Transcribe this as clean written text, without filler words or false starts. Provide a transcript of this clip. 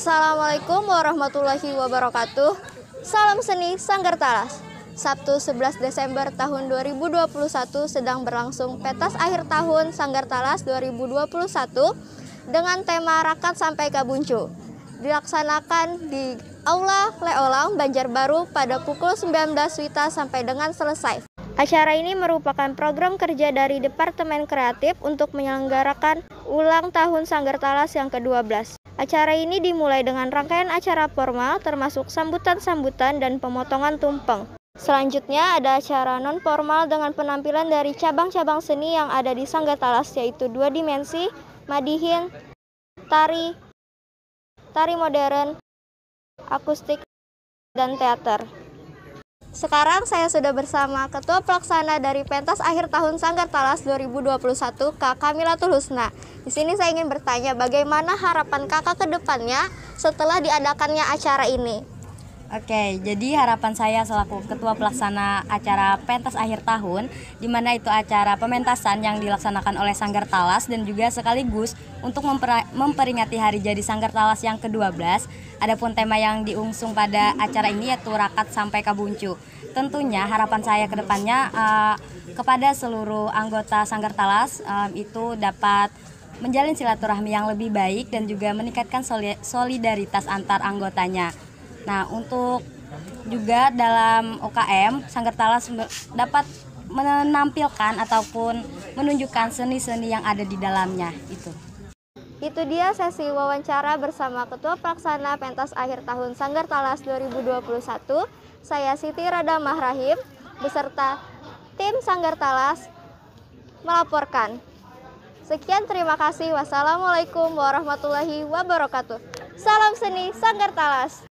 Assalamualaikum warahmatullahi wabarakatuh. Salam seni Sanggar Talas. Sabtu 11 Desember tahun 2021 sedang berlangsung pentas akhir tahun Sanggar Talas 2021 dengan tema Rakat sampai Kabuncu. Dilaksanakan di Aula Leolang Banjarbaru pada pukul 19 WITA sampai dengan selesai. Acara ini merupakan program kerja dari Departemen Kreatif untuk menyelenggarakan ulang tahun Sanggar Talas yang ke-12. Acara ini dimulai dengan rangkaian acara formal termasuk sambutan-sambutan dan pemotongan tumpeng. Selanjutnya ada acara non-formal dengan penampilan dari cabang-cabang seni yang ada di Sanggar Talas yaitu 2 dimensi, madihin, tari modern, akustik, dan teater. Sekarang saya sudah bersama Ketua Pelaksana dari Pentas Akhir Tahun Sanggar Talas 2021, Kak Kamilatul Husna. Di sini saya ingin bertanya bagaimana harapan Kakak ke depannya setelah diadakannya acara ini. Oke, jadi harapan saya selaku Ketua Pelaksana acara Pentas Akhir Tahun, di mana itu acara pementasan yang dilaksanakan oleh Sanggar Talas dan juga sekaligus untuk memperingati hari jadi Sanggar Talas yang ke-12. Adapun tema yang diusung pada acara ini yaitu Rakat sampai Kabuncu. Tentunya harapan saya ke depannya kepada seluruh anggota Sanggar Talas itu dapat menjalin silaturahmi yang lebih baik dan juga meningkatkan solidaritas antar anggotanya. Nah, untuk juga dalam OKM, Sanggar Talas dapat menampilkan ataupun menunjukkan seni-seni yang ada di dalamnya. Itu dia sesi wawancara bersama Ketua Pelaksana Pentas Akhir Tahun Sanggar Talas 2021. Saya Siti Rada Mahrahim beserta tim Sanggar Talas melaporkan. Sekian, terima kasih. Wassalamualaikum warahmatullahi wabarakatuh. Salam seni Sanggar Talas.